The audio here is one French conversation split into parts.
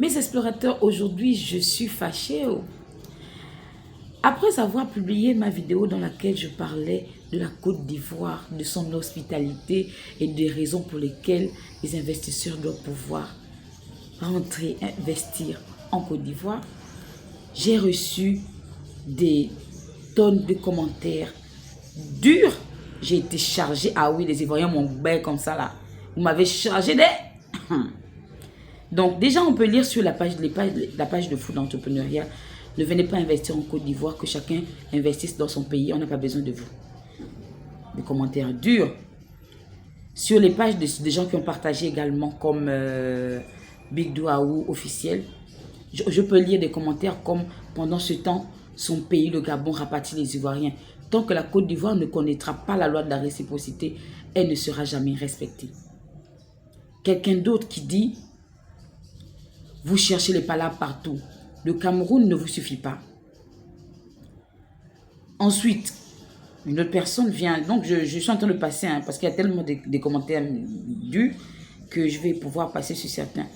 Mes explorateurs, aujourd'hui, je suis fâchée. Après avoir publié ma vidéo dans laquelle je parlais de la Côte d'Ivoire, de son hospitalité et des raisons pour lesquelles les investisseurs doivent pouvoir rentrer, investir en Côte d'Ivoire, j'ai reçu des tonnes de commentaires durs. J'ai été chargée. Ah oui, les Ivoiriens m'ont bain comme ça là. Vous m'avez chargé des... Donc déjà, on peut lire sur la page de Food Entrepreneuriat. Ne venez pas investir en Côte d'Ivoire, que chacun investisse dans son pays. On n'a pas besoin de vous. Des commentaires durs. Sur les pages des gens qui ont partagé également, comme Big Douaou officiel, je peux lire des commentaires comme pendant ce temps, son pays, le Gabon, rapatrie les Ivoiriens. Tant que la Côte d'Ivoire ne connaîtra pas la loi de la réciprocité, elle ne sera jamais respectée. Quelqu'un d'autre qui dit, vous cherchez les palabres partout. Le Cameroun ne vous suffit pas. Ensuite, une autre personne vient. Donc, je suis en train de passer, parce qu'il y a tellement de commentaires durs que je vais pouvoir passer sur certains.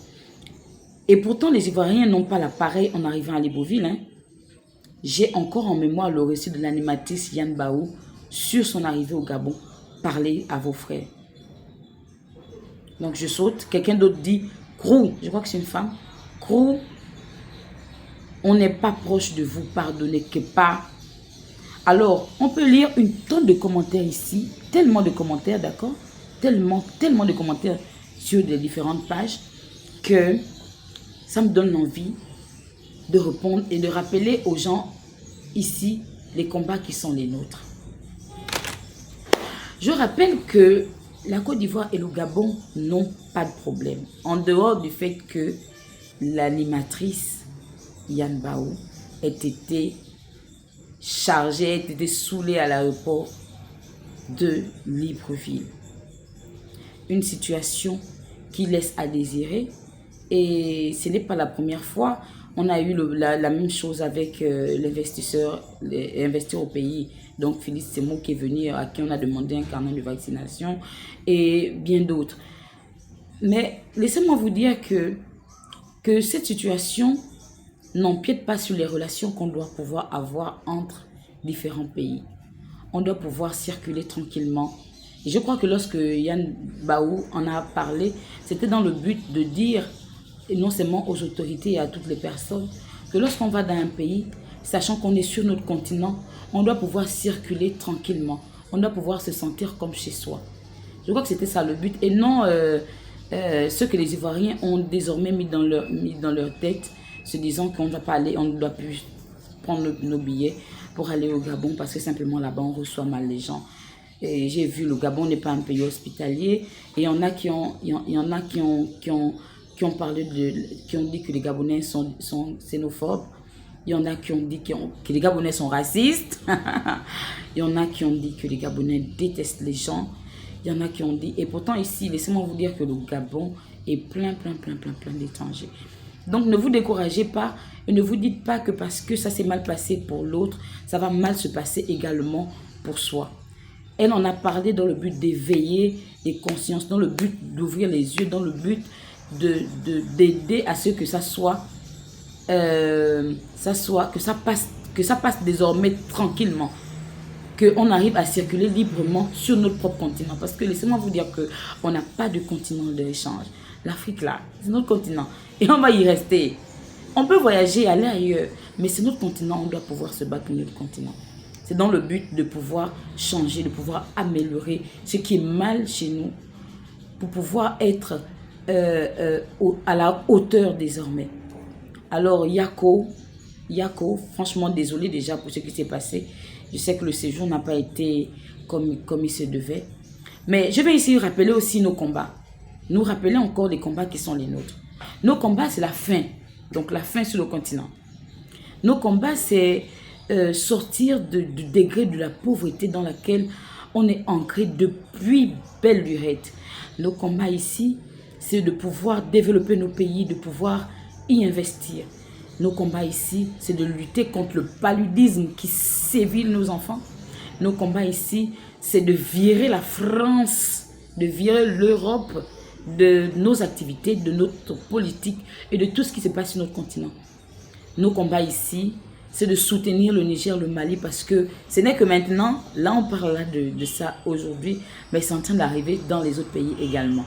Et pourtant, les Ivoiriens n'ont pas l'appareil en arrivant à Libreville. J'ai encore en mémoire le récit de l'animatrice Yann Baou sur son arrivée au Gabon. Parlez à vos frères. Donc, je saute. Quelqu'un d'autre dit, Crou, je crois que c'est une femme. Crou, on n'est pas proche de vous, pardonnez que pas. Alors, on peut lire une tonne de commentaires ici, tellement de commentaires, d'accord? Tellement de commentaires sur les différentes pages que ça me donne envie de répondre et de rappeler aux gens ici les combats qui sont les nôtres. Je rappelle que la Côte d'Ivoire et le Gabon n'ont pas de problème. En dehors du fait que l'animatrice Yann Baou ait été chargée, ait été saoulée à l'aéroport de Libreville. Une situation qui laisse à désirer. Et ce n'est pas la première fois. On a eu la même chose avec l'investisseur, investir au pays. Donc, Félix Semo qui est venu, à qui on a demandé un carnet de vaccination et bien d'autres. Mais laissez-moi vous dire que cette situation n'empiète pas sur les relations qu'on doit pouvoir avoir entre différents pays. On doit pouvoir circuler tranquillement. Et je crois que lorsque Yann Baou en a parlé, c'était dans le but de dire, et non seulement aux autorités et à toutes les personnes, que lorsqu'on va dans un pays, sachant qu'on est sur notre continent, on doit pouvoir circuler tranquillement. On doit pouvoir se sentir comme chez soi. Je crois que c'était ça le but. Et non ce que les Ivoiriens ont désormais mis dans leur tête, se disant qu'on ne va pas aller, on ne doit plus prendre nos billets pour aller au Gabon parce que simplement là-bas on reçoit mal les gens. Et j'ai vu, le Gabon n'est pas un pays hospitalier. Et il y en a qui ont parlé qui ont dit que les Gabonais sont xénophobes. Il y en a qui ont dit que les Gabonais sont racistes. Il y en a qui ont dit que les Gabonais détestent les gens. Il y en a qui ont dit... Et pourtant ici, laissez-moi vous dire que le Gabon est plein d'étrangers. Donc ne vous découragez pas et ne vous dites pas que parce que ça s'est mal passé pour l'autre, ça va mal se passer également pour soi. Elle en a parlé dans le but d'éveiller les consciences, dans le but d'ouvrir les yeux, dans le but d'aider à ce que ça passe désormais tranquillement, qu'on arrive à circuler librement sur notre propre continent. Parce que laissez-moi vous dire qu'on n'a pas de continent d'échange. L'Afrique là, c'est notre continent et on va y rester. On peut voyager, aller ailleurs, mais c'est notre continent, on doit pouvoir se battre pour notre continent. C'est dans le but de pouvoir changer, de pouvoir améliorer ce qui est mal chez nous, pour pouvoir être à la hauteur désormais. Alors Yako, franchement désolé déjà pour ce qui s'est passé. Je sais que le séjour n'a pas été comme il se devait. Mais je vais ici rappeler aussi nos combats. Nous rappeler encore les combats qui sont les nôtres. Nos combats, c'est la faim. Donc la faim sur le continent. Nos combats, c'est sortir du degré de la pauvreté dans laquelle on est ancré depuis belle lurette. Nos combats ici, c'est de pouvoir développer nos pays, de pouvoir y investir. Nos combats ici, c'est de lutter contre le paludisme qui sévit nos enfants. Nos combats ici, c'est de virer la France, de virer l'Europe de nos activités, de notre politique et de tout ce qui se passe sur notre continent. Nos combats ici, c'est de soutenir le Niger, le Mali, parce que ce n'est que maintenant, là on parle là de ça aujourd'hui, mais c'est en train d'arriver dans les autres pays également.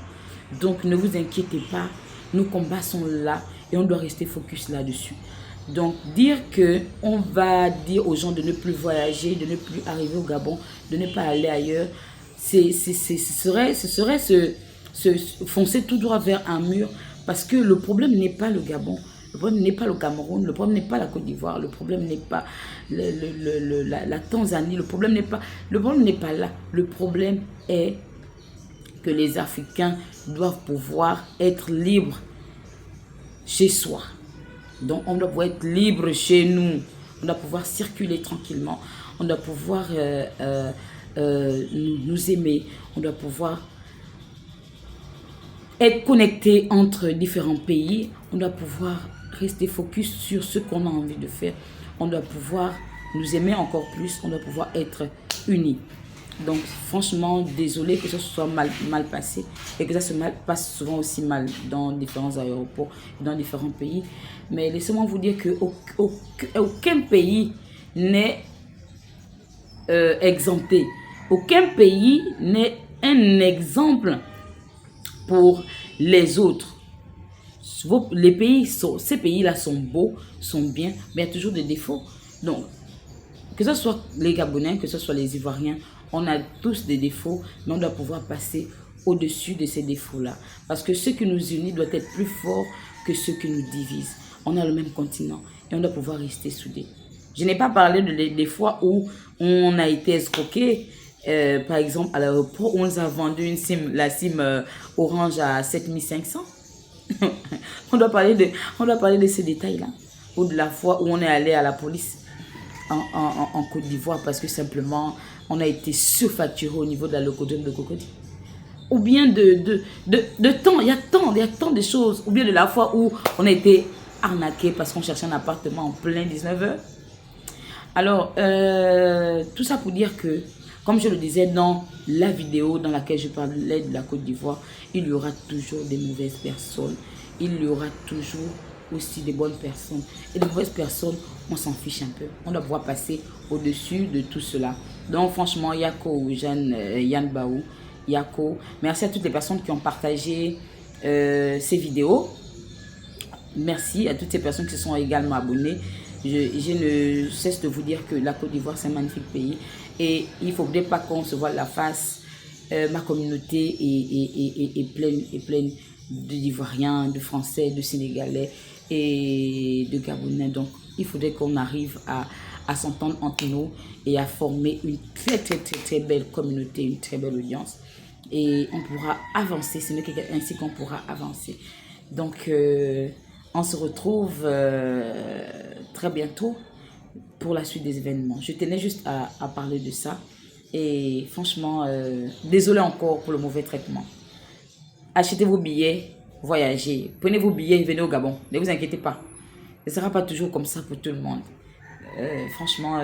Donc ne vous inquiétez pas, nos combats sont là et on doit rester focus là-dessus. Donc dire que on va dire aux gens de ne plus voyager, de ne plus arriver au Gabon, de ne pas aller ailleurs, ce serait se foncer tout droit vers un mur, parce que le problème n'est pas le Gabon, le problème n'est pas le Cameroun, le problème n'est pas la Côte d'Ivoire, le problème n'est pas la Tanzanie, le problème n'est pas là. Le problème est que les Africains doivent pouvoir être libres chez soi. Donc on doit pouvoir être libre chez nous, on doit pouvoir circuler tranquillement, on doit pouvoir nous aimer, on doit pouvoir être connecté entre différents pays, on doit pouvoir rester focus sur ce qu'on a envie de faire, on doit pouvoir nous aimer encore plus, on doit pouvoir être unis. Donc franchement, désolé que ça soit mal passé et que ça se passe souvent aussi mal dans différents aéroports, dans différents pays. Mais laissez-moi vous dire qu'aucun pays n'est exempté. Aucun pays n'est un exemple pour les autres. Ces pays-là sont beaux, sont bien, mais il y a toujours des défauts. Donc, que ce soit les Gabonais, que ce soit les Ivoiriens, on a tous des défauts, mais on doit pouvoir passer au-dessus de ces défauts-là. Parce que ce qui nous unit doit être plus fort que ce qui nous divise. On a le même continent et on doit pouvoir rester soudés. Je n'ai pas parlé des fois où on a été escroqué. Par exemple, à l'aéroport, on nous a vendu la SIM Orange à 7500. on doit parler de ces détails-là. Ou de la fois où on est allé à la police en Côte d'Ivoire parce que simplement on a été surfacturé au niveau de la locodrome de Cocody. Ou bien de temps, il y a tant de choses. Ou bien de la fois où on a été arnaqué parce qu'on cherchait un appartement en plein 19h. Alors, tout ça pour dire que, comme je le disais dans la vidéo dans laquelle je parlais de la Côte d'Ivoire, il y aura toujours des mauvaises personnes. Il y aura toujours aussi des bonnes personnes. Et les mauvaises personnes, on s'en fiche un peu. On doit pouvoir passer au-dessus de tout cela. Donc franchement, Yako, Jeanne, Yann Baou, Yako, merci à toutes les personnes qui ont partagé ces vidéos. Merci à toutes ces personnes qui se sont également abonnées. Je ne cesse de vous dire que la Côte d'Ivoire, c'est un magnifique pays. Et il ne faudrait pas qu'on se voit la face. Ma communauté est pleine d'Ivoiriens, de Français, de Sénégalais et de Gabonais. Donc, il faudrait qu'on arrive à s'entendre entre nous et à former une très belle communauté, une très belle audience. Et on pourra avancer, ce n'est ainsi qu'on pourra avancer. Donc, on se retrouve très bientôt pour la suite des événements. Je tenais juste à parler de ça. Et franchement, désolé encore pour le mauvais traitement. Achetez vos billets, voyagez. Prenez vos billets et venez au Gabon. Ne vous inquiétez pas. Ce ne sera pas toujours comme ça pour tout le monde. Franchement,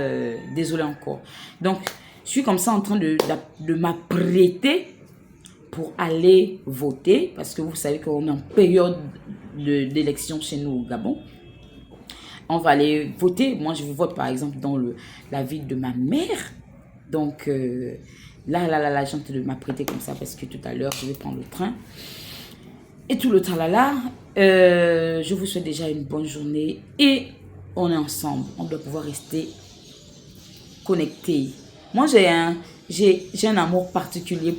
désolé encore. Donc, je suis comme ça en train de m'apprêter pour aller voter. Parce que vous savez qu'on est en période d'élection chez nous au Gabon. On va aller voter. Moi, je vote par exemple dans la ville de ma mère. Donc, là, j'ai envie de m'apprêter comme ça parce que tout à l'heure, je vais prendre le train. Et tout le tralala, je vous souhaite déjà une bonne journée et on est ensemble. On doit pouvoir rester connectés. Moi, j'ai un amour particulier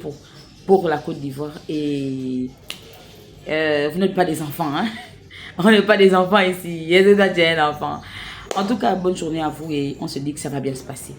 pour la Côte d'Ivoire et vous n'êtes pas des enfants, hein? On n'est pas des enfants ici. J'ai un enfant. En tout cas, bonne journée à vous et on se dit que ça va bien se passer.